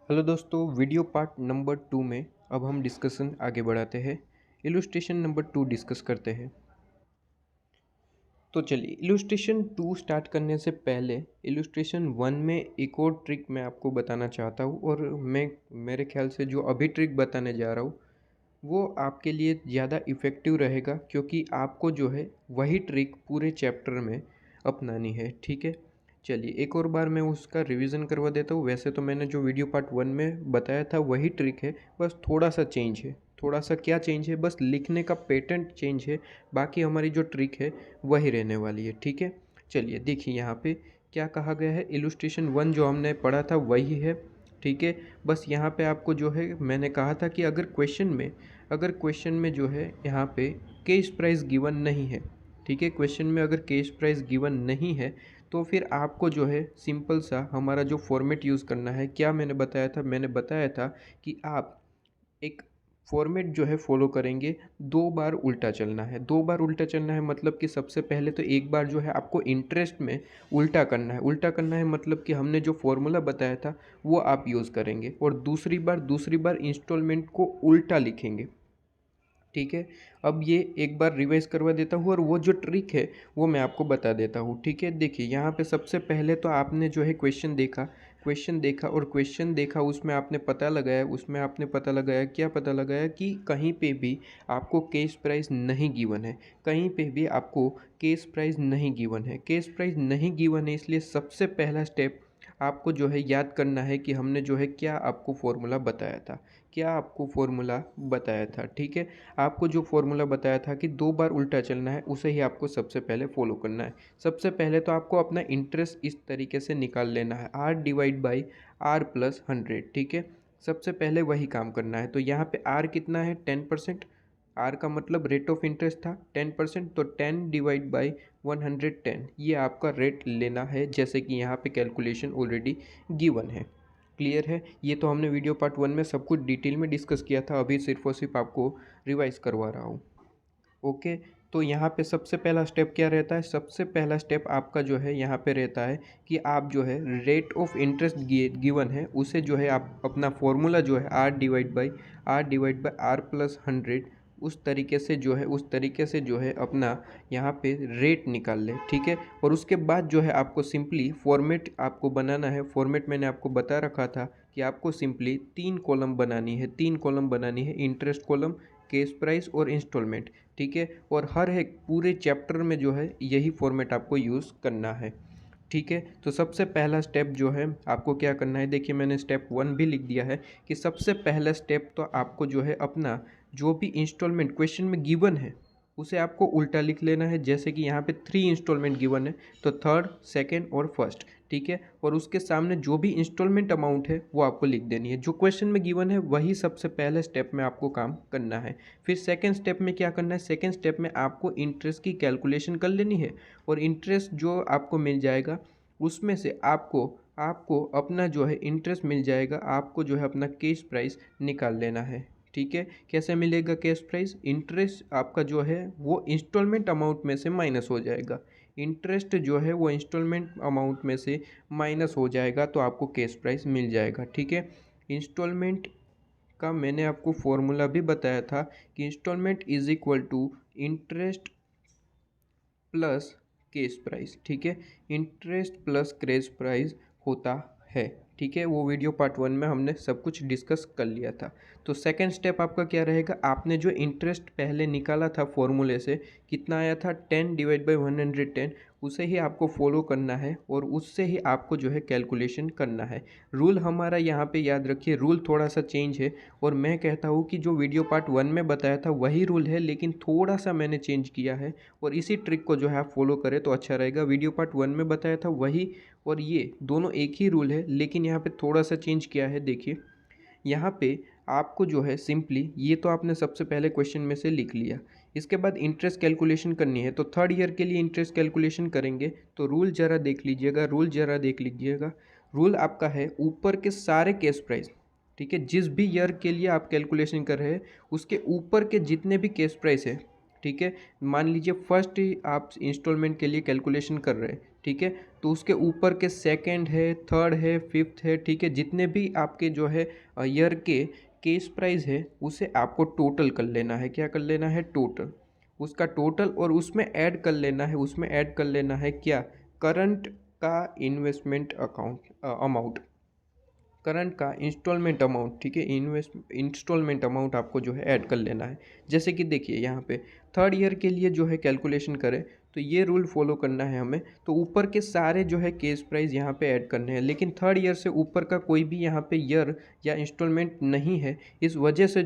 Hello दोस्तों, video part number 2 में अब हम डिस्कशन आगे बढ़ाते हैं। इलुस्ट्रेशन नंबर 2 डिस्कस करते हैं। तो चलिए, इलुस्ट्रेशन 2 स्टार्ट करने से पहले इलुस्ट्रेशन 1 में एक और ट्रिक मैं आपको बताना चाहता हूँ, और मैं मेरे ख्याल से जो अभी ट्रिक बताने जा रहा हूँ वो आपके लिए ज़्यादा इफ़ेक्टिव रहेगा, क्योंकि आपको जो है वही ट्रिक पूरे चैप्टर में अपनानी है। ठीक है, चलिए एक और बार मैं उसका रिवीजन करवा देता हूँ। वैसे तो मैंने जो वीडियो पार्ट 1 में बताया था वही ट्रिक है, बस थोड़ा सा चेंज है। थोड़ा सा क्या चेंज है, बस लिखने का पैटर्न चेंज है, बाकी हमारी जो ट्रिक है वही रहने वाली है। ठीक है, चलिए देखिए यहाँ पे क्या कहा गया है। इलुस्ट्रेशन 1 जो हमने पढ़ा था वही है। ठीक है, बस यहाँ पे आपको जो है मैंने कहा था कि अगर क्वेश्चन में जो है यहाँ पे कैश प्राइस गिवन नहीं है। ठीक है, क्वेश्चन में अगर कैश प्राइस गिवन नहीं है तो फिर आपको जो है सिंपल सा हमारा जो फॉर्मेट यूज़ करना है। क्या मैंने बताया था कि आप एक फॉर्मेट जो है फॉलो करेंगे। 2 बार उल्टा चलना है। 2 बार उल्टा चलना है मतलब कि सबसे पहले तो एक बार जो है आपको इंटरेस्ट में उल्टा करना है। उल्टा करना है मतलब कि हमने जो फॉर्मूला बताया था वो आप यूज़ करेंगे, और दूसरी बार इंस्टॉलमेंट को उल्टा लिखेंगे। ठीक है, अब ये एक बार रिवाइज करवा देता हूँ, और वो जो ट्रिक है वो मैं आपको बता देता हूँ। ठीक है, देखिए यहाँ पे सबसे पहले तो आपने जो है क्वेश्चन देखा उसमें आपने पता लगाया, क्या पता लगाया कि कहीं पे भी आपको कैश प्राइस नहीं गिवन है। कहीं पे भी आपको कैश प्राइस नहीं गिवन है। कैश प्राइस नहीं गिवन है, इसलिए सबसे पहला स्टेप आपको जो है याद करना है कि हमने जो है क्या आपको फॉर्मूला बताया था। ठीक है, आपको जो फॉर्मूला बताया था कि 2 बार उल्टा चलना है, उसे ही आपको सबसे पहले फॉलो करना है। सबसे पहले तो आपको अपना इंटरेस्ट इस तरीके से निकाल लेना है, R divide by R plus 100। ठीक है, सबसे पहले वही काम करना है। तो यहाँ पे R कितना है, 10%। R का मतलब रेट ऑफ इंटरेस्ट था 10%, तो 10 डिवाइड बाई 110 ये आपका रेट लेना है, जैसे कि यहाँ पे कैलकुलेशन ऑलरेडी गिवन है। क्लियर है, ये तो हमने वीडियो पार्ट 1 में सब कुछ डिटेल में डिस्कस किया था, अभी सिर्फ और सिर्फ आपको रिवाइज करवा रहा हूँ। ओके, तो यहाँ पे सबसे पहला स्टेप क्या रहता है। सबसे पहला स्टेप आपका जो है यहाँ पे रहता है कि आप जो है रेट ऑफ इंटरेस्ट गिवन है उसे जो है आप अपना फॉर्मूला जो है R divide by R plus 100 उस तरीके से जो है अपना यहाँ पे रेट निकाल ले। ठीक है, और उसके बाद जो है आपको सिंपली फॉर्मेट आपको बनाना है। फॉर्मेट मैंने आपको बता रखा था कि आपको सिंपली 3 कॉलम बनानी है इंटरेस्ट कॉलम, केस प्राइस और इंस्टॉलमेंट। ठीक है, और हर एक पूरे चैप्टर में जो है यही फॉर्मेट आपको यूज़ करना है। ठीक है, तो सबसे पहला स्टेप जो है आपको क्या करना है, देखिए मैंने स्टेप 1 भी लिख दिया है कि सबसे पहला स्टेप तो आपको जो है अपना जो भी इंस्टॉलमेंट क्वेश्चन में गिवन है उसे आपको उल्टा लिख लेना है। जैसे कि यहाँ पे 3 इंस्टॉलमेंट गिवन है, तो थर्ड, सेकेंड और फर्स्ट। ठीक है, और उसके सामने जो भी इंस्टॉलमेंट अमाउंट है वो आपको लिख देनी है। जो क्वेश्चन में गिवन है वही सबसे पहले स्टेप में आपको काम करना है। फिर सेकेंड स्टेप में क्या करना है, सेकेंड स्टेप में आपको इंटरेस्ट की कैलकुलेशन कर लेनी है, और इंटरेस्ट जो आपको मिल जाएगा उसमें से आपको आपको अपना जो है इंटरेस्ट मिल जाएगा, आपको जो है अपना कैश प्राइस निकाल लेना है। ठीक है, कैसे मिलेगा कैश प्राइस, इंटरेस्ट आपका जो है वो इंस्टॉलमेंट अमाउंट में से माइनस हो जाएगा। इंटरेस्ट जो है वो इंस्टॉलमेंट अमाउंट में से माइनस हो जाएगा, तो आपको कैश प्राइस मिल जाएगा। ठीक है, इंस्टॉलमेंट का मैंने आपको फॉर्मूला भी बताया था कि installment is equal to interest plus cash price. ठीक है, इंटरेस्ट प्लस केस प्राइस होता है। ठीक है, वो वीडियो पार्ट 1 में हमने सब कुछ डिस्कस कर लिया था। तो सेकंड स्टेप आपका क्या रहेगा, आपने जो इंटरेस्ट पहले निकाला था फॉर्मूले से, कितना आया था 10 डिवाइड बाई 110, उसे ही आपको फॉलो करना है, और उससे ही आपको जो है कैलकुलेशन करना है। रूल हमारा यहाँ पे याद रखिए, रूल थोड़ा सा चेंज है, और मैं कहता हूँ कि जो वीडियो पार्ट 1 में बताया था वही रूल है, लेकिन थोड़ा सा मैंने चेंज किया है, और इसी ट्रिक को जो है आप फॉलो करें तो अच्छा रहेगा। वीडियो पार्ट 1 में बताया था वही, और ये दोनों एक ही रूल है, लेकिन यहाँ पे थोड़ा सा चेंज किया है। देखिए यहाँ पे आपको जो है सिंपली ये तो आपने सबसे पहले क्वेश्चन में से लिख लिया, इसके बाद इंटरेस्ट कैलकुलेशन करनी है। तो थर्ड ईयर के लिए इंटरेस्ट कैलकुलेशन करेंगे, तो रूल ज़रा देख लीजिएगा। रूल आपका है ऊपर के सारे केस प्राइस। ठीक है, जिस भी ईयर के लिए आप कैलकुलेशन कर रहे हैं उसके ऊपर के जितने भी केस प्राइस है, ठीक है। मान लीजिए फर्स्ट आप इंस्टॉलमेंट के लिए कैलकुलेशन कर रहे हैं, ठीक है, तो उसके ऊपर के सेकंड है, थर्ड है, फिफ्थ है, ठीक है, जितने भी आपके जो है ईयर के केस प्राइस है उसे आपको टोटल कर लेना है। क्या कर लेना है? टोटल, उसका टोटल, और उसमें ऐड कर लेना है, उसमें ऐड कर लेना है क्या? करंट का इन्वेस्टमेंट अकाउंट अमाउंट, करंट का इंस्टॉलमेंट अमाउंट, ठीक है, इंस्टॉलमेंट अमाउंट आपको जो है ऐड कर लेना है। जैसे कि देखिए यहाँ पे थर्ड ईयर के लिए जो है कैलकुलेशन करें तो ये रूल फॉलो करना है हमें। तो ऊपर के सारे जो है केस प्राइस यहाँ पे ऐड करने हैं, लेकिन थर्ड ईयर से ऊपर का कोई भी यहाँ पे ईयर या इंस्टॉलमेंट नहीं है, इस वजह से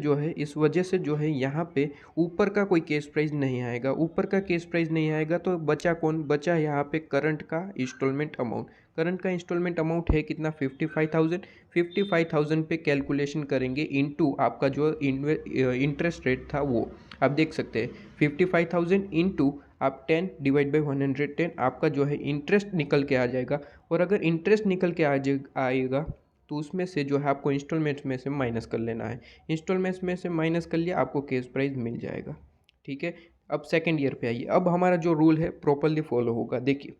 जो है यहाँ पे ऊपर का कोई केस प्राइस नहीं आएगा। ऊपर का केस प्राइस नहीं आएगा तो बचा कौन? बचा यहाँ पे करंट का इंस्टॉलमेंट अमाउंट। करंट का इंस्टॉलमेंट अमाउंट है कितना? 55,000। 55,000 पे कैलकुलेशन करेंगे इनटू आपका जो इंटरेस्ट रेट था वो आप देख सकते हैं 55,000 इंटू आप 10 डिवाइड बाई 110 आपका जो है इंटरेस्ट निकल के आ जाएगा। और अगर इंटरेस्ट निकल के आएगा तो उसमें से जो है आपको इंस्टॉलमेंट्स में से माइनस कर लेना है। इंस्टॉलमेंट्स में से माइनस कर लिया, आपको केस प्राइस मिल जाएगा, ठीक है। अब सेकेंड ईयर पे आइए। अब हमारा जो रूल है प्रॉपरली फॉलो होगा। देखिए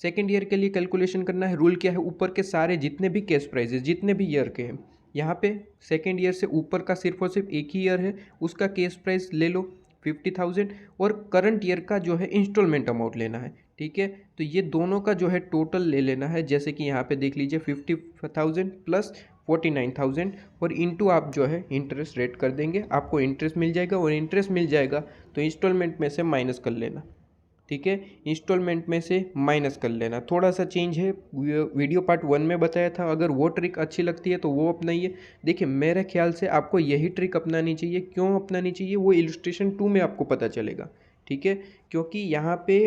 सेकेंड ईयर के लिए कैलकुलेशन करना है, रूल क्या है? ऊपर के सारे जितने भी केस प्राइजेस जितने भी ईयर के हैं, यहाँ पे सेकेंड ईयर से ऊपर का सिर्फ और सिर्फ एक ही ईयर है, उसका केस प्राइस ले लो 50,000, और करंट ईयर का जो है इंस्टॉलमेंट अमाउंट लेना है, ठीक है। तो ये दोनों का जो है टोटल ले लेना है। जैसे कि यहाँ पे देख लीजिए 50,000 प्लस 49,000 और इंटू आप जो है इंटरेस्ट रेट कर देंगे, आपको इंटरेस्ट मिल जाएगा, और इंटरेस्ट मिल जाएगा तो इंस्टॉलमेंट में से माइनस कर लेना, ठीक है। इंस्टॉलमेंट में से माइनस कर लेना। थोड़ा सा चेंज है, वीडियो पार्ट 1 में बताया था, अगर वो ट्रिक अच्छी लगती है तो वो अपनाइए। देखिए मेरे ख्याल से आपको यही ट्रिक अपनानी चाहिए। क्यों अपनानी चाहिए वो इलस्ट्रेशन 2 में आपको पता चलेगा, ठीक है। क्योंकि यहाँ पे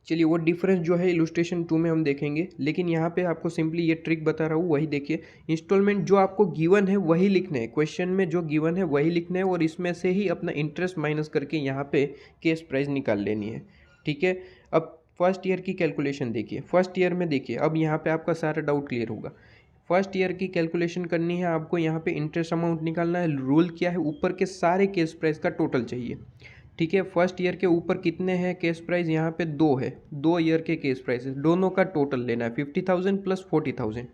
चलिए वो डिफरेंस जो है इलस्ट्रेशन 2 में हम देखेंगे, लेकिन यहाँ पे आपको सिंपली ये ट्रिक बता रहा हूँ, वही देखिए। इंस्टॉलमेंट जो आपको गिवन है वही लिखने हैं, क्वेश्चन में जो गिवन है वही लिखना है, और इसमें से ही अपना इंटरेस्ट माइनस करके यहाँ पे केस प्राइस निकाल लेनी है, ठीक है। अब फर्स्ट ईयर की कैलकुलेशन देखिए। फर्स्ट ईयर में देखिए, अब यहाँ पे आपका सारा डाउट क्लियर होगा। फर्स्ट ईयर की कैलकुलेशन करनी है आपको, यहाँ पे इंटरेस्ट अमाउंट निकालना है। रूल क्या है? ऊपर के सारे केस प्राइस का टोटल चाहिए, ठीक है। फर्स्ट ईयर के ऊपर कितने हैं केस प्राइस? यहाँ पे 2 है, 2 ईयर के केस प्राइस है, दोनों का टोटल लेना है 50,000 प्लस 40,000,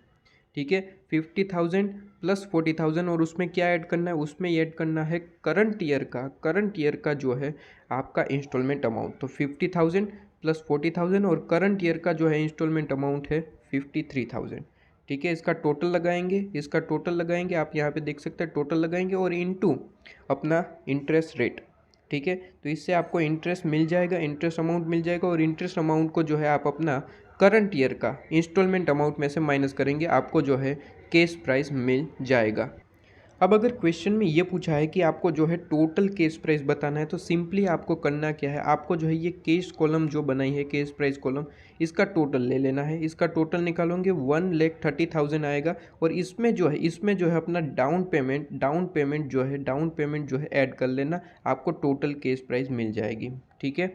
ठीक है। 50,000 प्लस 40,000 और उसमें क्या ऐड करना है? उसमें ऐड करना है करंट ईयर का जो है आपका इंस्टॉलमेंट अमाउंट। तो 50,000 प्लस 40,000 और करंट ईयर का जो है इंस्टॉलमेंट अमाउंट है 53,000, ठीक है। इसका टोटल लगाएंगे, आप यहाँ पे देख सकते हैं टोटल लगाएंगे, और इनटू अपना इंटरेस्ट रेट, ठीक है। तो इससे आपको इंटरेस्ट मिल जाएगा, इंटरेस्ट अमाउंट मिल जाएगा, और इंटरेस्ट अमाउंट को जो है आप अपना करंट ईयर का इंस्टॉलमेंट अमाउंट में से माइनस करेंगे, आपको जो है केस प्राइस मिल जाएगा। अब अगर क्वेश्चन में ये पूछा है कि आपको जो है टोटल केस प्राइस बताना है, तो सिंपली आपको करना क्या है? आपको जो है ये केस कॉलम जो बनाई है, केस प्राइस कॉलम, इसका टोटल ले लेना है। इसका टोटल निकालोगे 1,30,000 आएगा, और इसमें जो है अपना डाउन पेमेंट जो है ऐड कर लेना, आपको टोटल केस प्राइस मिल जाएगी, ठीक है।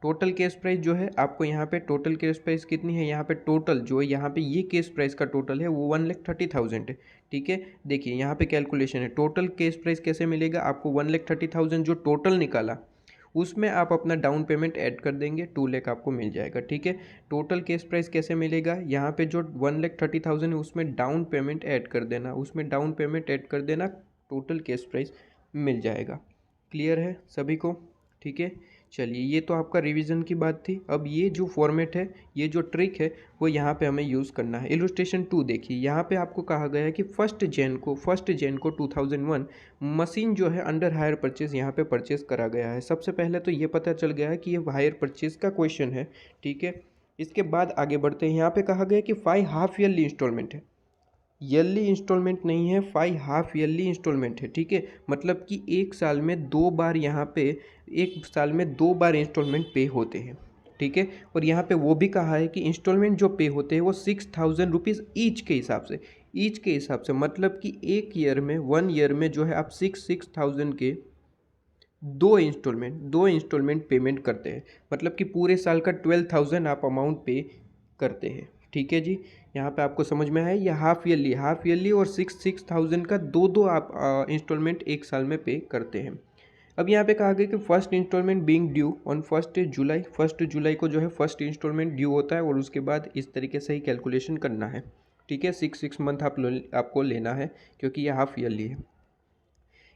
टोटल केस प्राइस जो है आपको यहाँ पे टोटल केस प्राइस कितनी है? यहाँ पे टोटल जो है यहाँ पे ये केस प्राइस का टोटल है वो 1,30,000 है, ठीक है। देखिए यहाँ पे कैलकुलेशन है, टोटल केस प्राइस कैसे मिलेगा आपको? 1,30,000 जो टोटल निकाला उसमें आप अपना डाउन पेमेंट ऐड कर देंगे, 2 लाख आपको मिल जाएगा, ठीक है। टोटल केस प्राइस कैसे मिलेगा? यहाँ पे जो 1,30,000 है उसमें डाउन पेमेंट ऐड कर देना, टोटल केस प्राइस मिल जाएगा। क्लियर है सभी को? ठीक है। चलिए ये तो आपका रिवीजन की बात थी। अब ये जो फॉर्मेट है, ये जो ट्रिक है वो यहाँ पे हमें यूज़ करना है। इलस्ट्रेशन 2 देखिए, यहाँ पे आपको कहा गया है कि फर्स्ट जैन को 2001 मशीन जो है अंडर हायर परचेज यहाँ पे परचेज करा गया है। सबसे पहले तो ये पता चल गया है कि ये हायर परचेज का क्वेश्चन है, ठीक है। इसके बाद आगे बढ़ते हैं। यहाँ पे कहा गया कि 5 हाफ ईयरली इंस्टॉलमेंट है, ईयरली इंस्टॉलमेंट नहीं है, 5 हाफ ईयरली इंस्टॉलमेंट है, ठीक है। मतलब कि एक साल में 2 बार इंस्टॉलमेंट पे होते हैं, ठीक है। और यहाँ पे वो भी कहा है कि इंस्टॉलमेंट जो पे होते हैं वो 6,000 रुपीज़ ईच के हिसाब से, मतलब कि एक ईयर में 1 ईयर में जो है आप 6,000 के दो इंस्टॉलमेंट पेमेंट करते हैं, मतलब कि पूरे साल का 12,000 आप अमाउंट पे करते हैं, ठीक है जी। यहाँ पे आपको समझ में आया? ये हाफ ईयरली और 6,000 का दो आप इंस्टॉलमेंट एक साल में पे करते हैं। अब यहाँ पे कहा गया कि first installment being due on 1 जुलाई, 1 जुलाई को जो है फर्स्ट इंस्टॉलमेंट ड्यू होता है और उसके बाद इस तरीके से ही कैलकुलेशन करना है। ठीक है, 6 मंथ आपको लेना है क्योंकि ये हाफ ईयरली है।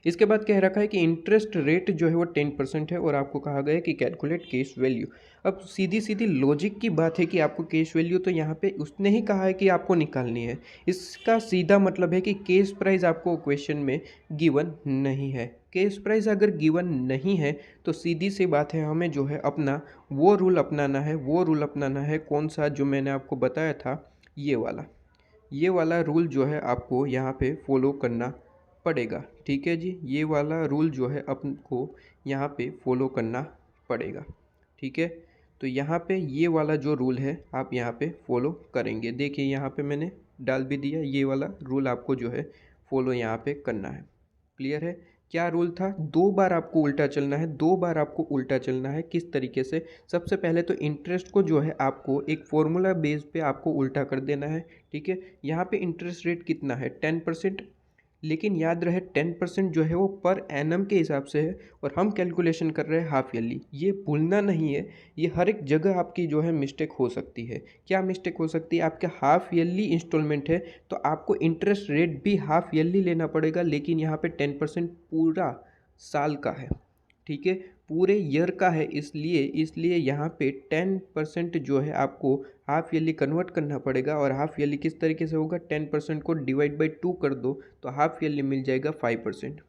इसके बाद कह रखा है कि इंटरेस्ट रेट जो है वो 10% है और आपको कहा गया है कि कैलकुलेट कैश वैल्यू। अब सीधी सीधी लॉजिक की बात है कि आपको कैश वैल्यू तो यहाँ पे उसने ही कहा है कि आपको निकालनी है। इसका सीधा मतलब है कि कैश प्राइस आपको क्वेश्चन में गिवन नहीं है। कैश प्राइस अगर गिवन नहीं है तो सीधी सी बात है, हमें जो है अपना वो रूल अपनाना है। वो रूल अपनाना है कौन सा, जो मैंने आपको बताया था, ये वाला रूल जो है आपको यहाँ पे फॉलो करना पड़ेगा। ठीक है जी, ये वाला रूल जो है अपन को यहाँ पे फॉलो करना पड़ेगा। ठीक है, तो यहाँ पे ये वाला जो रूल है आप यहाँ पे फॉलो करेंगे। देखिए यहाँ पे मैंने डाल भी दिया, ये वाला रूल आपको जो है फॉलो यहाँ पे करना है। क्लियर है? क्या रूल था? 2 बार आपको उल्टा चलना है। 2 बार आपको उल्टा चलना है। किस तरीके से? सबसे पहले तो इंटरेस्ट को जो है आपको एक फॉर्मूला बेस पे आपको उल्टा कर देना है। ठीक है, यहाँ पे इंटरेस्ट रेट कितना है? 10%। लेकिन याद रहे 10% जो है वो पर एनम के हिसाब से है और हम कैलकुलेशन कर रहे हैं हाफ ईयरली। ये भूलना नहीं है। ये हर एक जगह आपकी जो है मिस्टेक हो सकती है। क्या मिस्टेक हो सकती है? आपका हाफ ईयरली इंस्टॉलमेंट है तो आपको इंटरेस्ट रेट भी हाफ ईयरली लेना पड़ेगा, लेकिन यहाँ पे 10% पूरा साल का है। ठीक है, पूरे ईयर का है, इसलिए यहाँ पे 10% जो है आपको हाफ ईयरली कन्वर्ट करना पड़ेगा। और हाफ ईयरली किस तरीके से होगा? 10% को डिवाइड बाई 2 कर दो तो हाफ ईयरली मिल जाएगा 5%।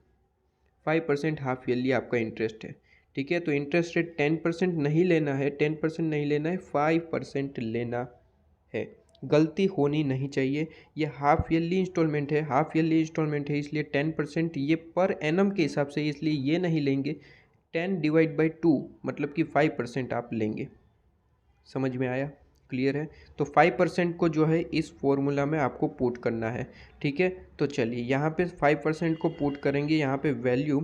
5% हाफ ईयरली आपका इंटरेस्ट है। ठीक है, तो इंटरेस्ट रेट 10% नहीं लेना है, 10% नहीं लेना है, 5% लेना है। गलती होनी नहीं चाहिए। ये हाफ ईयरली इंस्टॉलमेंट है, हाफ ईयरली इंस्टॉलमेंट है, इसलिए 10% ये पर एनम के हिसाब से, इसलिए ये नहीं लेंगे। 10 डिवाइड बाई 2 मतलब कि 5% आप लेंगे। समझ में आया? क्लियर है? तो 5% को जो है इस फॉर्मूला में आपको पुट करना है। ठीक है, तो चलिए यहाँ पे 5% को पुट करेंगे। यहाँ पे वैल्यू,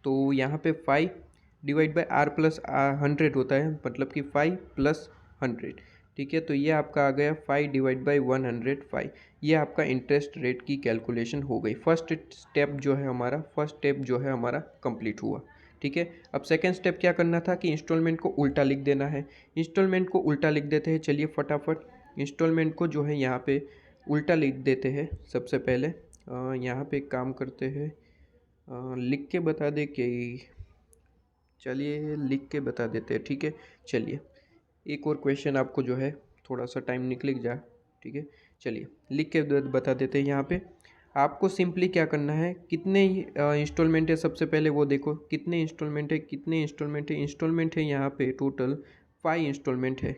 तो यहाँ पे 5 डिवाइड बाई आर प्लस 100 होता है, मतलब कि 5 प्लस 100। ठीक है, तो ये आपका आ गया 5 डिवाइड बाई 105। ये आपका इंटरेस्ट रेट की कैलकुलेशन हो गई। फर्स्ट स्टेप जो है हमारा कंप्लीट हुआ। ठीक है, अब सेकेंड स्टेप क्या करना था कि इंस्टॉलमेंट को उल्टा लिख देना है। इंस्टॉलमेंट को उल्टा लिख देते हैं। चलिए फटाफट इंस्टॉलमेंट को जो है यहाँ पे उल्टा लिख देते हैं। सबसे पहले यहाँ पे एक काम करते हैं, लिख के बता दे कि, चलिए लिख के बता देते हैं। ठीक है, चलिए एक और क्वेश्चन आपको जो है थोड़ा सा टाइम निकल जा। ठीक है, चलिए लिख के बता देते हैं। यहाँ पे आपको सिंपली क्या करना है, कितने इंस्टॉलमेंट है सबसे पहले वो देखो, कितने इंस्टॉलमेंट है। इंस्टॉलमेंट है यहाँ पे टोटल 5 इंस्टॉलमेंट है।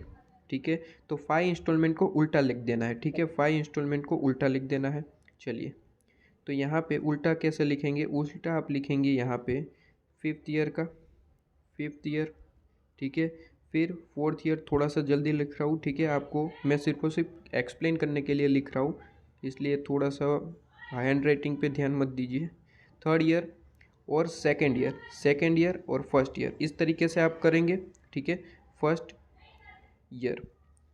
ठीक है, तो 5 इंस्टॉलमेंट को उल्टा लिख देना है। ठीक है, 5 इंस्टॉलमेंट को उल्टा लिख देना है। चलिए, तो यहाँ पे उल्टा कैसे लिखेंगे? उल्टा आप लिखेंगे यहाँ पे 5th ईयर का, 5th ईयर। ठीक है, फिर 4th ईयर। थोड़ा सा जल्दी लिख रहा हूँ, ठीक है, आपको मैं सिर्फ और सिर्फ एक्सप्लेन करने के लिए लिख रहा हूँ, इसलिए थोड़ा सा हैंड राइटिंग पे ध्यान मत दीजिए। 3rd ईयर और 2nd ईयर और 1st ईयर, इस तरीके से आप करेंगे। ठीक है, 1st ईयर।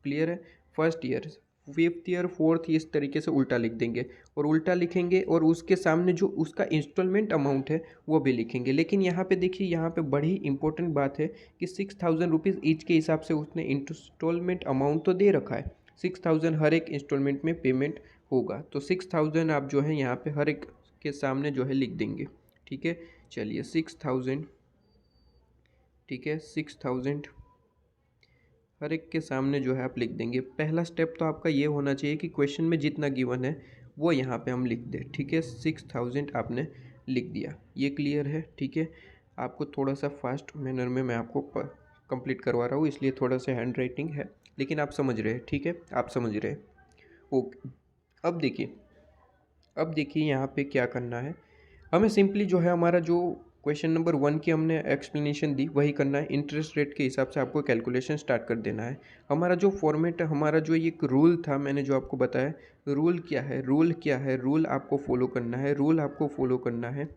क्लियर है? 1st year, 5th year, 4th, इस तरीके से उल्टा लिख देंगे और उल्टा लिखेंगे और उसके सामने जो उसका इंस्टॉलमेंट अमाउंट है वो भी लिखेंगे। लेकिन यहाँ पे देखिए, यहाँ पे बड़ी इंपॉर्टेंट बात है कि 6000 रुपीज़ ईच के हिसाब से उसने इंस्टॉलमेंट अमाउंट तो दे रखा है। 6000 हर एक इंस्टॉलमेंट में पेमेंट होगा, तो 6000 आप जो है यहाँ पे हर एक के सामने जो है लिख देंगे। ठीक है, चलिए 6000। ठीक है, 6000 हर एक के सामने जो है आप लिख देंगे। पहला स्टेप तो आपका ये होना चाहिए कि क्वेश्चन में जितना गिवन है वो यहाँ पे हम लिख दें। ठीक है, 6000 आपने लिख दिया, ये क्लियर है? ठीक है, आपको थोड़ा सा फास्ट मैनर में मैं आपको कंप्लीट करवा रहा हूँ, इसलिए थोड़ा सा हैंड राइटिंग है, लेकिन आप समझ रहे हैं। ठीक है, आप समझ रहे हैं। ओके, अब देखिए यहाँ पे क्या करना है। हमें सिंपली जो है हमारा जो क्वेश्चन नंबर 1 की हमने एक्सप्लेनेशन दी वही करना है। इंटरेस्ट रेट के हिसाब से आपको कैलकुलेशन स्टार्ट कर देना है। हमारा जो फॉर्मेट है, हमारा जो एक रूल था, मैंने जो आपको बताया, रूल क्या है, रूल आपको फॉलो करना है। रूल आपको फॉलो करना है।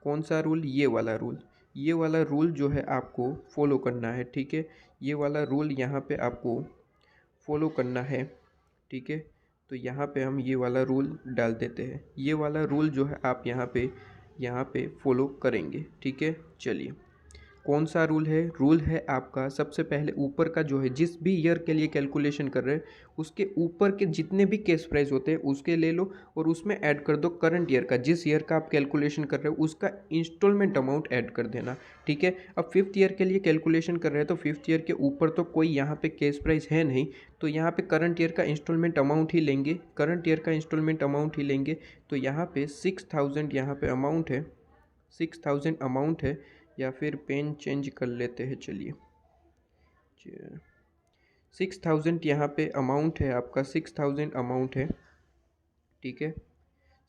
कौन सा रूल? ये वाला रूल जो है आपको फॉलो करना है। ठीक है, ये वाला रूल यहाँ पे आपको फॉलो करना है। ठीक है, तो यहाँ पे हम ये वाला रूल डाल देते हैं। ये वाला रूल जो है आप यहाँ पे यहाँ पे फॉलो करेंगे। ठीक है, चलिए कौन सा रूल है? रूल है आपका सबसे पहले ऊपर का जो है, जिस भी ईयर के लिए कैलकुलेशन कर रहे हैं उसके ऊपर के जितने भी केस प्राइस होते हैं उसके ले लो और उसमें ऐड कर दो करंट ईयर का, जिस ईयर का आप कैलकुलेशन कर रहे हो उसका इंस्टॉलमेंट अमाउंट ऐड कर देना। ठीक है, अब फिफ्थ ईयर के लिए कैलकुलेशन कर रहे हैं तो फिफ्थ ईयर के ऊपर तो कोई यहाँ पे केस प्राइस है नहीं, तो यहाँ पे करंट ईयर का इंस्टॉलमेंट अमाउंट ही लेंगे, करंट ईयर का इंस्टॉलमेंट अमाउंट ही लेंगे। तो यहाँ पे 6000 यहाँ पे अमाउंट है, 6000 अमाउंट है, या फिर पेन चेंज कर लेते हैं। चलिए 6000 यहाँ पे अमाउंट है आपका, 6000 अमाउंट है। ठीक है,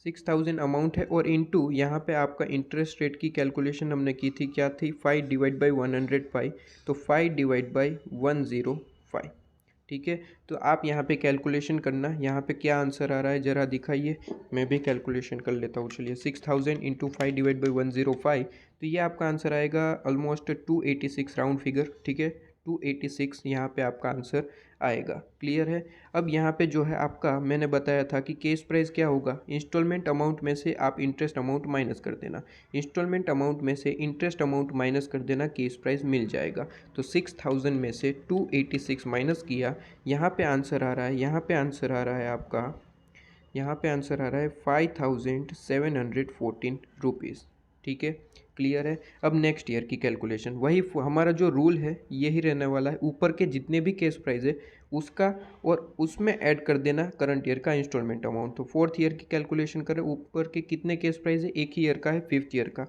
6000 अमाउंट है और इनटू यहाँ पे आपका इंटरेस्ट रेट की कैलकुलेशन हमने की थी, क्या थी? 5 डिवाइड बाई 105, तो 5 डिवाइड बाई 105। ठीक है, तो आप यहाँ पे कैलकुलेशन करना, यहाँ पे क्या आंसर आ रहा है ज़रा दिखाइए, मैं भी कैलकुलेशन कर लेता हूँ। चलिए 6000 इंटू 5 डिवाइड बाई 105, तो ये आपका आंसर आएगा ऑलमोस्ट 286 राउंड फिगर। ठीक है, 286 यहाँ पे आपका आंसर आएगा। क्लियर है? अब यहाँ पे जो है आपका मैंने बताया था कि केस प्राइस क्या होगा, इंस्टॉलमेंट अमाउंट में से आप इंटरेस्ट अमाउंट माइनस कर देना, इंस्टॉलमेंट अमाउंट में से इंटरेस्ट अमाउंट माइनस कर देना, केस प्राइस मिल जाएगा। तो 6000 में से 286 माइनस किया, यहाँ पे आंसर आ रहा है, यहाँ पे आंसर आ रहा है आपका, यहाँ पे आंसर आ रहा है 5714 रुपीज़। ठीक है, क्लियर है? अब नेक्स्ट ईयर की कैलकुलेशन, वही हमारा जो रूल है यही रहने वाला है, ऊपर के जितने भी केस प्राइस है उसका और उसमें ऐड कर देना करंट ईयर का इंस्टॉलमेंट अमाउंट। तो फोर्थ ईयर की कैलकुलेशन करें, ऊपर के कितने केस प्राइस है? एक ही ईयर का है, फिफ्थ ईयर का,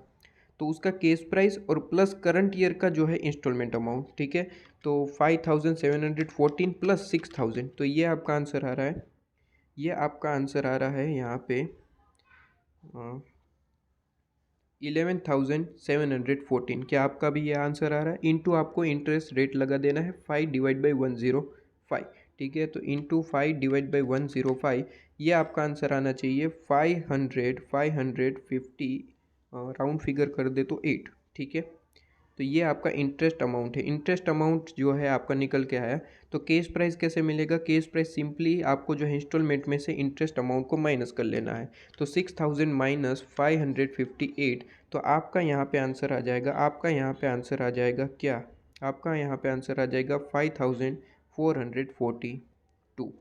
तो उसका केस प्राइस और प्लस करंट ईयर का जो है इंस्टॉलमेंट अमाउंट। ठीक है, तो 5714 प्लस 6000, तो ये आपका आंसर आ रहा है, ये आपका आंसर आ रहा है यहाँ पे 11714। क्या आपका भी ये आंसर आ रहा है? इनटू आपको इंटरेस्ट रेट लगा देना है 5 डिवाइड बाई 105। ठीक है, तो इनटू 5 डिवाइड बाई 105, ये आपका आंसर आना चाहिए 550 राउंड फिगर कर दे तो 8। ठीक है, तो ये आपका इंटरेस्ट अमाउंट है, इंटरेस्ट अमाउंट जो है आपका निकल के आया। तो केस प्राइस कैसे मिलेगा? केस प्राइस सिंपली आपको जो है इंस्टॉलमेंट में से इंटरेस्ट अमाउंट को माइनस कर लेना है। तो 6000 माइनस 558, तो आपका यहाँ पे आंसर आ जाएगा, आपका यहाँ पे आंसर आ जाएगा क्या? आपका यहाँ पे आंसर आ जाएगा 5442।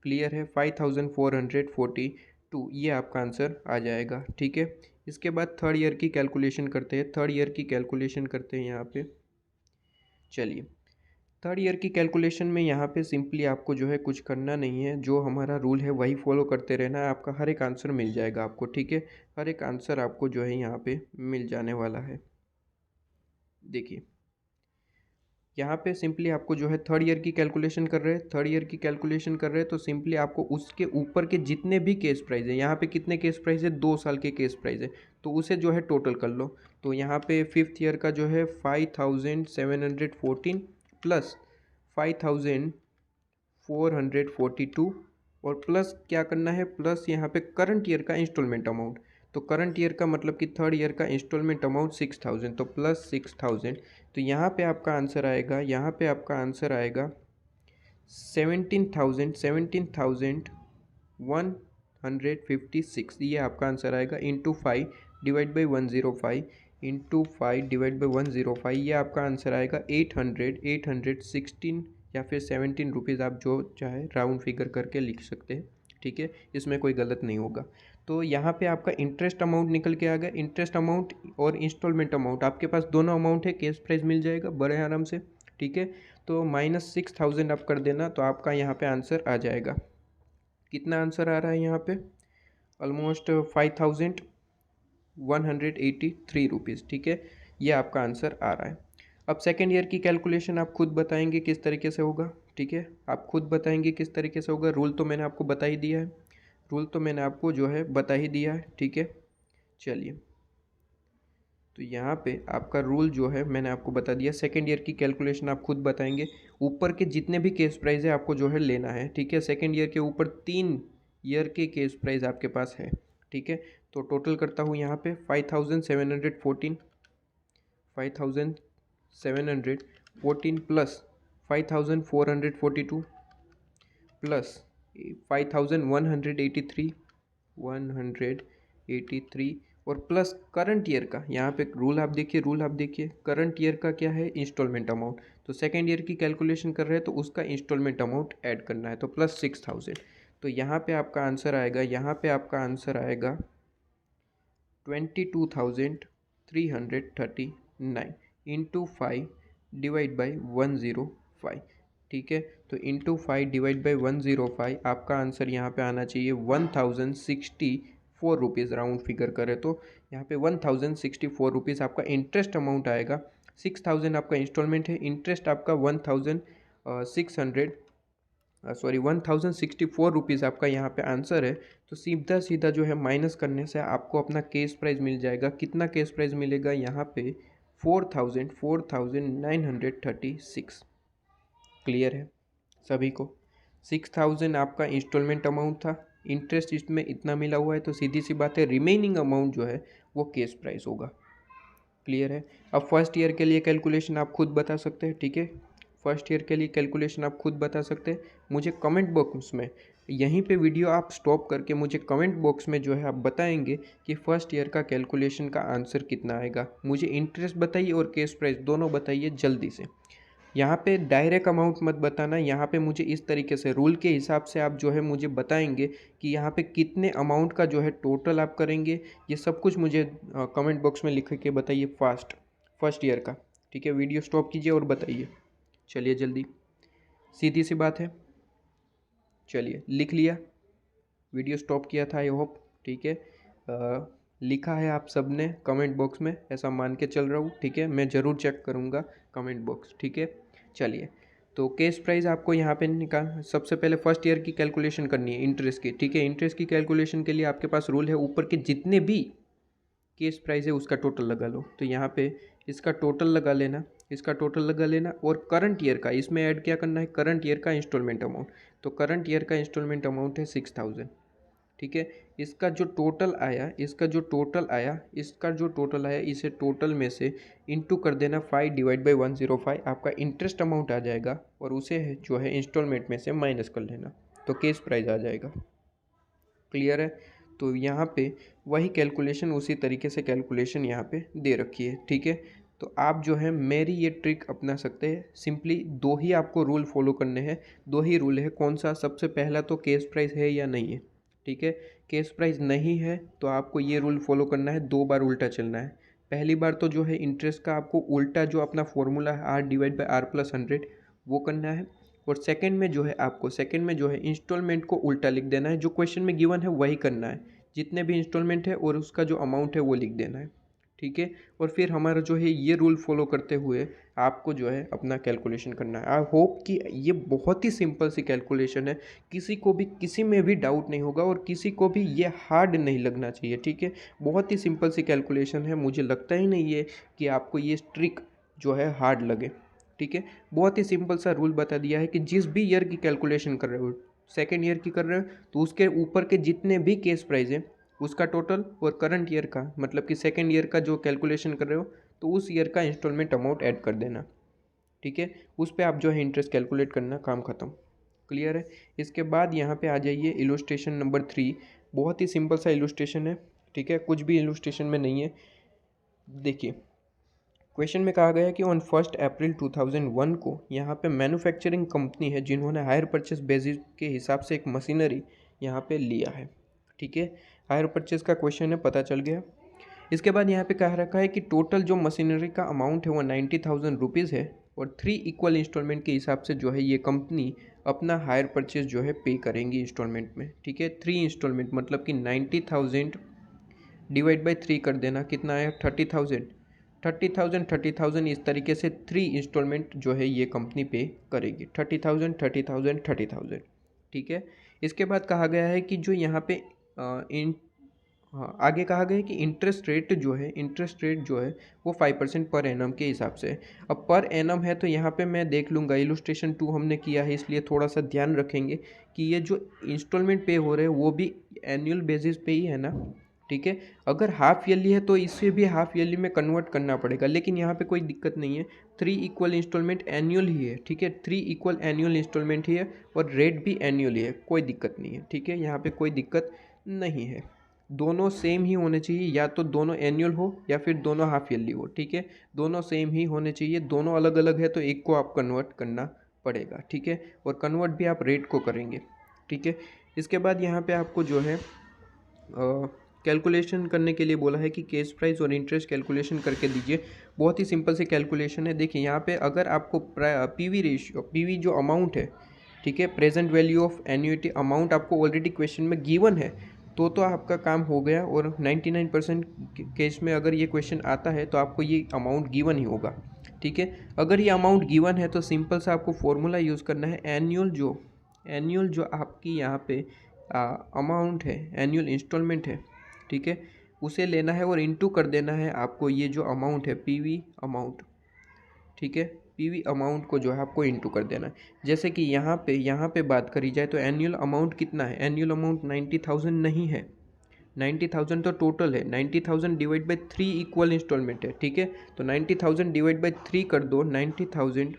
क्लियर है? 5442 ये आपका आंसर आ जाएगा। ठीक है, इसके बाद थर्ड ईयर की कैलकुलेशन करते हैं, थर्ड ईयर की कैलकुलेशन करते हैं यहाँ पे। चलिए थर्ड ईयर की कैलकुलेशन में यहाँ पे सिंपली आपको जो है कुछ करना नहीं है, जो हमारा रूल है वही फॉलो करते रहना है, आपका हर एक आंसर मिल जाएगा आपको। ठीक है, हर एक आंसर आपको जो है यहाँ पे मिल जाने वाला है। देखिए यहाँ पे सिंपली आपको जो है थर्ड ईयर की कैलकुलेशन कर रहे हैं, थर्ड ईयर की कैलकुलेशन कर रहे हैं, तो सिंपली आपको उसके ऊपर के जितने भी केस प्राइस है, यहाँ पे कितने केस प्राइस है? 2 साल के केस प्राइस है, तो उसे जो है टोटल कर लो। तो यहाँ पे फिफ्थ ईयर का जो है 5714 प्लस 5442 और प्लस क्या करना है? प्लस यहाँ पे करंट ईयर का इंस्टॉलमेंट अमाउंट। तो करंट ईयर का मतलब कि थर्ड ईयर का इंस्टॉलमेंट अमाउंट 6000, तो प्लस 6000, तो यहाँ पे आपका आंसर आएगा, यहाँ पे आपका आंसर आएगा 17,156, ये आपका आंसर आएगा। Into 5 divide by 105, into 5 divide by 105, ये आपका आंसर आएगा 816 या फिर 17 रुपीज़, आप जो चाहे राउंड फिगर करके लिख सकते हैं। ठीक है, इसमें कोई गलत नहीं होगा। तो यहाँ पे आपका इंटरेस्ट अमाउंट निकल के आ गया, इंटरेस्ट अमाउंट और इंस्टॉलमेंट अमाउंट आपके पास दोनों अमाउंट है, कैश प्राइस मिल जाएगा बड़े आराम से। ठीक है, तो -6000 आप कर देना, तो आपका यहाँ पे आंसर आ जाएगा। कितना आंसर आ रहा है यहाँ पे? Almost 5183 rupees. ठीक है, ये आपका आंसर आ रहा है। अब सेकेंड ईयर की कैलकुलेशन आप खुद बताएंगे किस तरीके से होगा। ठीक है, आप खुद बताएंगे किस तरीके से होगा। रूल तो मैंने आपको बता ही दिया है, रूल तो मैंने आपको जो है बता ही दिया है। ठीक है, चलिए तो यहाँ पे आपका रूल जो है मैंने आपको बता दिया। सेकेंड ईयर की कैलकुलेशन आप खुद बताएंगे, ऊपर के जितने भी केस प्राइस है आपको जो है लेना है। ठीक है, सेकेंड ईयर के ऊपर 3 ईयर के केस प्राइस आपके पास है। ठीक है, तो टोटल करता हूँ यहाँ पे 5714 प्लस 5442 प्लस 5183 और प्लस करंट ईयर का, यहाँ पे रूल आप देखिए करंट ईयर का क्या है, इंस्टॉलमेंट अमाउंट। तो सेकेंड ईयर की कैलकुलेशन कर रहे हैं तो उसका इंस्टॉलमेंट अमाउंट ऐड करना है, तो प्लस 6000। तो यहाँ पे आपका आंसर आएगा, 22,339 इंटू 5 डिवाइड बाई 105। ठीक है, तो इंटू 5 डिवाइड बाई 105 आपका आंसर यहाँ पे आना चाहिए 1064 रुपीज़, राउंड फिगर करें तो यहाँ पे 1064 रुपीज़ आपका इंटरेस्ट अमाउंट आएगा। 6000 आपका इंस्टॉलमेंट है, इंटरेस्ट आपका 1064 रुपीज़ आपका यहाँ पे आंसर है। तो सीधा सीधा जो है माइनस करने से आपको अपना केस प्राइस मिल जाएगा। कितना केस प्राइस मिलेगा यहाँ पे, 4936। क्लियर है सभी को। 6000 आपका इंस्टॉलमेंट अमाउंट था, इंटरेस्ट इसमें इतना मिला हुआ है, तो सीधी सी बात है रिमेनिंग अमाउंट जो है वो केस प्राइस होगा। क्लियर है। अब फर्स्ट ईयर के लिए कैलकुलेशन आप खुद बता सकते हैं। ठीक है, फर्स्ट ईयर के लिए कैलकुलेशन आप खुद बता सकते हैं। मुझे कमेंट बॉक्स में, यहीं पे वीडियो आप स्टॉप करके मुझे कमेंट बॉक्स में जो है आप बताएंगे कि फर्स्ट ईयर का कैलकुलेशन का आंसर कितना आएगा। मुझे इंटरेस्ट बताइए और केस प्राइस दोनों बताइए जल्दी से। यहाँ पे डायरेक्ट अमाउंट मत बताना, यहाँ पे मुझे इस तरीके से रूल के हिसाब से आप जो है मुझे बताएंगे कि यहाँ पे कितने अमाउंट का जो है टोटल आप करेंगे। ये सब कुछ मुझे कमेंट बॉक्स में लिख के बताइए फर्स्ट ईयर का। ठीक है, वीडियो स्टॉप कीजिए और बताइए। चलिए जल्दी, सीधी सी बात है। चलिए लिख लिया, वीडियो स्टॉप किया था आई होप। ठीक है, लिखा है आप सब ने कमेंट बॉक्स में, ऐसा मान के चल रहा हूँ। ठीक है, मैं ज़रूर चेक करूँगा कमेंट बॉक्स। ठीक है, चलिए तो केस प्राइस आपको यहाँ पे निकाल, सबसे पहले फर्स्ट ईयर की कैलकुलेशन करनी है इंटरेस्ट की। ठीक है, इंटरेस्ट की कैलकुलेशन के लिए आपके पास रूल है, ऊपर के जितने भी केस प्राइस है उसका टोटल लगा लो। तो यहाँ पे इसका टोटल लगा लेना, इसका टोटल लगा लेना, और करंट ईयर का इसमें ऐड क्या करना है, करंट ईयर का इंस्टॉलमेंट अमाउंट। तो करंट ईयर का इंस्टॉलमेंट अमाउंट है 6000। ठीक है, इसका जो टोटल आया, इसे टोटल में से इंटू कर देना 5 डिवाइड बाई 105, आपका इंटरेस्ट अमाउंट आ जाएगा, और उसे जो है इंस्टॉलमेंट में से माइनस कर लेना, तो केस प्राइस आ जाएगा। क्लियर है। तो यहाँ पे वही कैलकुलेशन, उसी तरीके से कैलकुलेशन यहाँ पे दे रखी है। ठीक है, तो आप जो है मेरी ये ट्रिक अपना सकते हैं। सिंपली दो ही आपको रूल फॉलो करने हैं, दो ही रूल है। कौन सा, सबसे पहला तो केस प्राइस है या नहीं है। ठीक है, केस प्राइस नहीं है तो आपको ये रूल फॉलो करना है, 2 बार उल्टा चलना है। पहली बार तो जो है इंटरेस्ट का आपको उल्टा जो अपना फॉर्मूला है R डिवाइड बाई R+100 वो करना है, और सेकंड में जो है इंस्टॉलमेंट को उल्टा लिख देना है। जो क्वेश्चन में गिवन है वही करना है, जितने भी इंस्टॉलमेंट है और उसका जो अमाउंट है वो लिख देना है। ठीक है, और फिर हमारा जो है ये रूल फॉलो करते हुए आपको जो है अपना कैलकुलेशन करना है। आई होप कि ये बहुत ही सिंपल सी कैलकुलेशन है, किसी को भी किसी में भी डाउट नहीं होगा, और किसी को भी ये हार्ड नहीं लगना चाहिए। ठीक है, बहुत ही सिंपल सी कैलकुलेशन है, मुझे लगता ही नहीं है कि आपको ये ट्रिक जो है हार्ड लगे। ठीक है, बहुत ही सिंपल सा रूल बता दिया है कि जिस भी ईयर की कैलकुलेशन कर रहे हो, सेकेंड ईयर की कर रहे हो, तो उसके ऊपर के जितने भी केस प्राइस है उसका टोटल, और करंट ईयर का मतलब कि सेकेंड ईयर का जो कैलकुलेशन कर रहे हो तो उस ईयर का इंस्टॉलमेंट अमाउंट ऐड कर देना। ठीक है, उस पर आप जो है इंटरेस्ट कैलकुलेट करना, काम खत्म। क्लियर है। इसके बाद यहाँ पे आ जाइए इलुस्ट्रेशन नंबर 3। बहुत ही सिंपल सा इलुस्ट्रेशन है। ठीक है, कुछ भी इलुस्ट्रेशन में नहीं है। देखिए क्वेश्चन में कहा गया है कि ऑन 1 अप्रैल 2001 को यहाँ पे मैन्युफैक्चरिंग कंपनी है जिन्होंने हायर परचेस बेसिस के हिसाब से एक मशीनरी यहाँ पे लिया है। ठीक है, हायर परचेस का क्वेश्चन है, पता चल गया। इसके बाद यहाँ पे कह रखा है कि टोटल जो मशीनरी का अमाउंट है वो 90,000 रुपीज़ है, और 3 इक्वल इंस्टॉलमेंट के हिसाब से जो है ये कंपनी अपना हायर परचेस जो है पे करेंगी इंस्टॉलमेंट में। ठीक है, 3 इंस्टॉलमेंट मतलब कि 90,000 डिवाइड बाई 3 कर देना, कितना आया 30,000 इस तरीके से 3 इंस्टॉलमेंट जो है ये कंपनी पे करेगी, 30,000। ठीक है, इसके बाद कहा गया है कि जो यहाँ पे आगे कहा गया है कि इंटरेस्ट रेट जो है वो 5% पर एनम के हिसाब से। अब पर एनम है तो यहाँ पे मैं देख लूँगा, इलुस्ट्रेशन 2 हमने किया है इसलिए थोड़ा सा ध्यान रखेंगे कि ये जो इंस्टॉलमेंट पे हो रहे हैं वो भी एनुअल बेसिस पे ही है ना। ठीक है, अगर हाफ ईयरली है तो इसे भी हाफ ईयरली में कन्वर्ट करना पड़ेगा, लेकिन यहाँ पे कोई दिक्कत नहीं है। 3 इक्वल इंस्टॉलमेंट एनुअल ही है। ठीक है, 3 इक्वल एनुअल इंस्टॉलमेंट ही है, और रेट भी एनुअल ही है, कोई दिक्कत नहीं है। ठीक है, यहाँ पे कोई दिक्कत नहीं है। दोनों सेम ही होने चाहिए, या तो दोनों एनुअल हो या फिर दोनों हाफ ईयरली हो, ठीक है। दोनों सेम ही होने चाहिए, दोनों अलग अलग है तो एक को आप कन्वर्ट करना पड़ेगा, ठीक है। और कन्वर्ट भी आप रेट को करेंगे, ठीक है। इसके बाद यहाँ पे आपको जो है कैलकुलेशन करने के लिए बोला है कि केस प्राइस और इंटरेस्ट कैलकुलेशन करके दीजिए। बहुत ही सिंपल से कैलकुलेशन है। देखिए यहाँ पे अगर आपको पीवी रेशियो, पीवी जो अमाउंट है, ठीक है, present value of annuity amount आपको ऑलरेडी क्वेश्चन में गिवन है, तो आपका काम हो गया। और 99% केस में अगर ये क्वेश्चन आता है तो आपको ये अमाउंट गिवन ही होगा, ठीक है। अगर ये अमाउंट गिवन है तो सिंपल सा आपको फॉर्मूला यूज़ करना है। एनुअल जो आपकी यहाँ पे अमाउंट है, एनुअल इंस्टॉलमेंट है, ठीक है, उसे लेना है और इनटू कर देना है आपको ये जो अमाउंट है पीवी अमाउंट, ठीक है। पीवी अमाउंट को जो है आपको इनटू कर देना है। जैसे कि यहाँ पे बात करी जाए तो एनुअल अमाउंट कितना है, एनुअल अमाउंट 90,000 नहीं है, 90,000 तो टोटल है, 90,000 डिवाइड बाई 3 इक्वल इंस्टॉलमेंट है, ठीक है। तो 90,000 डिवाइड बाई 3 कर दो, 90,000,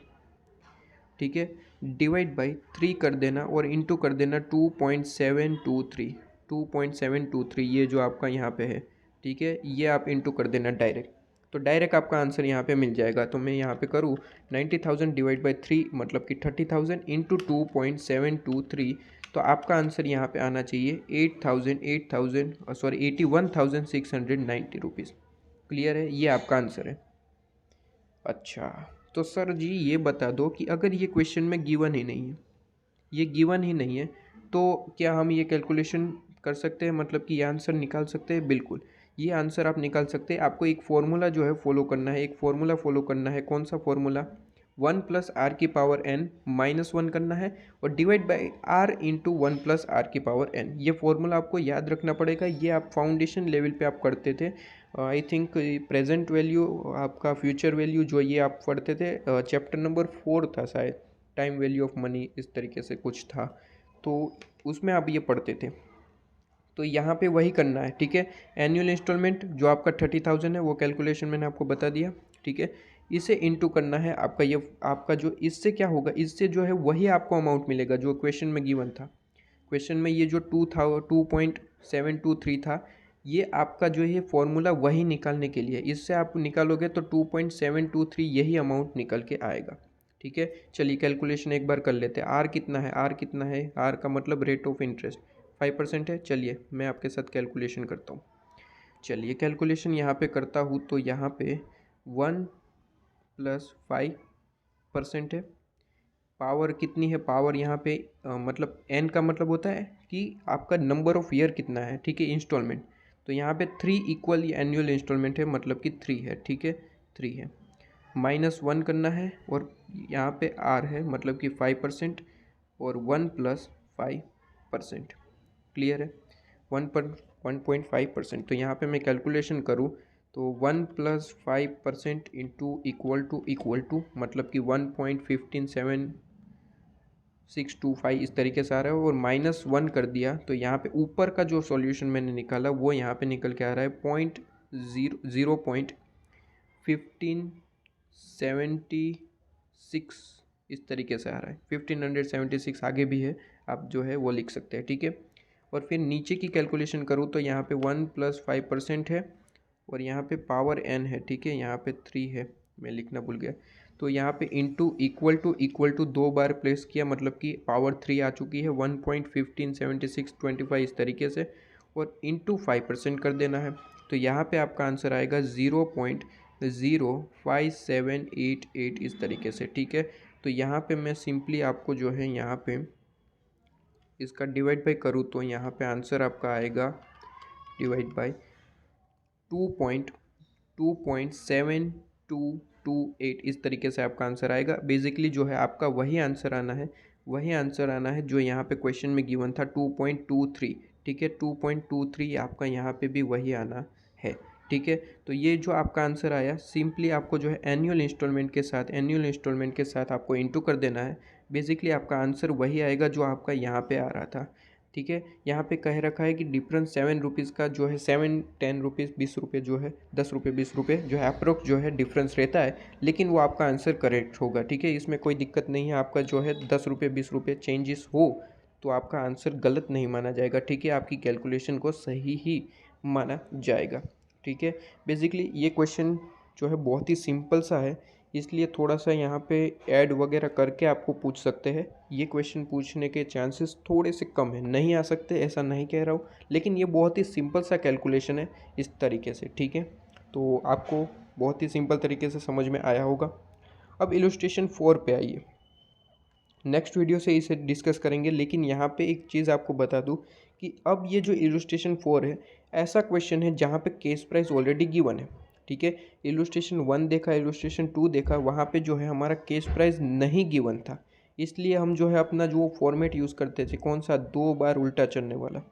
ठीक है, डिवाइड बाई 3 कर देना और इनटू कर देना 2.723, 2.723 ये जो आपका यहाँ पे है, ठीक है। ये आप इनटू कर देना डायरेक्ट, तो डायरेक्ट आपका आंसर यहाँ पे मिल जाएगा। तो मैं यहाँ पे करूँ 90,000 डिवाइड बाई 3 मतलब कि 30,000 इंटू 2.723, तो आपका आंसर यहाँ पे आना चाहिए 81,690 रुपीज़। क्लियर है, ये आपका आंसर है। अच्छा, तो सर जी ये बता दो कि अगर ये क्वेश्चन में गिवन ही नहीं है, ये गिवन ही नहीं है, तो क्या हम ये कैलकुलेशन कर सकते हैं, मतलब कि ये आंसर निकाल सकते हैं? बिल्कुल, ये आंसर आप निकाल सकते हैं। आपको एक फार्मूला जो है फॉलो करना है, एक फार्मूला फॉलो करना है। कौन सा फार्मूला? 1 प्लस आर की पावर एन माइनस 1 करना है और divide by R into 1 plus R की पावर एन। ये फार्मूला आपको याद रखना पड़ेगा। ये आप फाउंडेशन लेवल पे आप करते थे। आई थिंक प्रेजेंट वैल्यू आपका फ्यूचर वैल्यू जो ये आप पढ़ते थे, चैप्टर नंबर 4 था शायद, टाइम वैल्यू ऑफ मनी, इस तरीके से कुछ था, तो उसमें आप ये पढ़ते थे। तो यहाँ पे वही करना है, ठीक है। एनुअल इंस्टॉलमेंट जो आपका 30,000 है वो कैलकुलेशन मैंने आपको बता दिया, ठीक है। इसे इनटू करना है आपका, ये आपका जो इससे क्या होगा, इससे जो है वही आपको अमाउंट मिलेगा जो क्वेश्चन में गिवन था। क्वेश्चन में ये जो 2.723 था, ये आपका जो है फॉर्मूला वही निकालने के लिए, इससे आप निकालोगे तो 2.723 यही अमाउंट निकल के आएगा, ठीक है। चलिए कैलकुलेशन एक बार कर लेते हैं। आर कितना है, आर कितना है, आर का मतलब रेट ऑफ इंटरेस्ट 5% है। चलिए मैं आपके साथ कैलकुलेशन करता हूँ। चलिए कैलकुलेशन यहाँ पे करता हूँ, तो यहाँ पे 1 प्लस 5% है। पावर कितनी है, पावर यहाँ पे मतलब एन का मतलब होता है कि आपका नंबर ऑफ़ ईयर कितना है, ठीक है, इंस्टॉलमेंट। तो यहाँ पे 3 इक्वल एनुअल इंस्टॉलमेंट है, मतलब कि 3 है, ठीक है, 3 है। माइनस 1 करना है और यहाँ पे आर है मतलब कि 5% और 1 प्लस 5%। क्लियर है, 1.5%। तो यहाँ पे मैं कैलकुलेशन करूँ तो 1 प्लस 5% इंटू इक्वल टू मतलब कि 1.157 इस तरीके से आ रहा है। और माइनस 1 कर दिया तो यहाँ पे ऊपर का जो सॉल्यूशन मैंने निकाला वो यहाँ पे निकल के आ रहा है 0.1576 इस तरीके से आ रहा है। 1576 आगे भी है, आप जो है वो लिख सकते हैं, ठीक है। और फिर नीचे की कैलकुलेशन करूँ तो यहाँ पे 1 प्लस 5% है और यहाँ पे पावर n है, ठीक है, यहाँ पे 3 है, मैं लिखना भूल गया। तो यहाँ पे इंटू इक्वल टू 2 बार प्लेस किया मतलब कि पावर 3 आ चुकी है, 1.157625 इस तरीके से, और इंटू 5% कर देना है। तो यहाँ पे आपका आंसर आएगा 0.05788 इस तरीके से, ठीक है। तो यहाँ पे मैं सिंपली आपको जो है यहाँ पे इसका डिवाइड बाई करूँ तो यहाँ पे आंसर आपका आएगा डिवाइड बाई 2.7228 इस तरीके से आपका आंसर आएगा। बेसिकली जो है आपका वही आंसर आना है, जो यहाँ पे क्वेश्चन में गिवन था 2.23, ठीक है, 2.23 आपका यहाँ पे भी वही आना है, ठीक है। तो ये जो आपका आंसर आया, सिंपली आपको जो है एनुअल इंस्टॉलमेंट के साथ आपको इंटू कर देना है। बेसिकली आपका आंसर वही आएगा जो आपका यहाँ पे आ रहा था, ठीक है। यहाँ पे कह रखा है कि डिफरेंस 7 रुपीज़ का जो है 7 10 रुपीज़ 20 रुपये जो है 10 रुपये 20 रुपये जो है अप्रोक्स जो है डिफरेंस रहता है, लेकिन वो आपका आंसर करेक्ट होगा, ठीक है। इसमें कोई दिक्कत नहीं है, आपका जो है 10 रुपये 20 रुपये चेंजेस हो तो आपका आंसर गलत नहीं माना जाएगा, ठीक है, आपकी कैलकुलेशन को सही ही माना जाएगा, ठीक है। बेसिकली ये क्वेश्चन जो है बहुत ही सिंपल सा है, इसलिए थोड़ा सा यहाँ पे ऐड वगैरह करके आपको पूछ सकते हैं। ये क्वेश्चन पूछने के चांसेस थोड़े से कम है, नहीं आ सकते ऐसा नहीं कह रहा हूँ, लेकिन ये बहुत ही सिंपल सा कैलकुलेशन है इस तरीके से, ठीक है। तो आपको बहुत ही सिंपल तरीके से समझ में आया होगा। अब इलस्ट्रेशन 4 पे आइए, नेक्स्ट वीडियो से इसे डिस्कस करेंगे, लेकिन यहाँ पे एक चीज़ आपको बता दूँ कि अब ये जो इलस्ट्रेशन 4 है, ऐसा क्वेश्चन है जहाँ पे केस प्राइस ऑलरेडी गिवन है, ठीक है। इलस्ट्रेशन 1 देखा, इलस्ट्रेशन 2 देखा, वहाँ पे जो है हमारा केस प्राइस नहीं गिवन था, इसलिए हम जो है अपना जो फॉर्मेट यूज़ करते थे, कौन सा, 2 बार उल्टा चढ़ने वाला।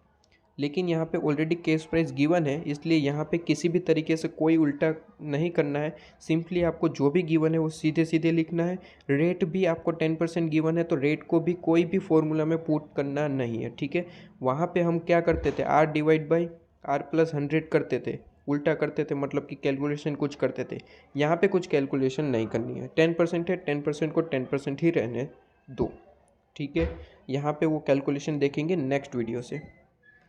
लेकिन यहाँ पे ऑलरेडी केस प्राइस गिवन है, इसलिए यहाँ पे किसी भी तरीके से कोई उल्टा नहीं करना है। सिंपली आपको जो भी गिवन है वो सीधे सीधे लिखना है। रेट भी आपको 10% गिवन है, तो रेट को भी कोई भी फॉर्मूला में पुट करना नहीं है, ठीक है। वहाँ पे हम क्या करते थे, R डिवाइड बाई R+100 करते थे, उल्टा करते थे, मतलब कि कैलकुलेशन कुछ करते थे। यहाँ पे कुछ कैलकुलेशन नहीं करनी है, 10% है, 10% को 10% ही रहने दो, ठीक है। यहाँ पे वो कैलकुलेशन देखेंगे नेक्स्ट वीडियो से।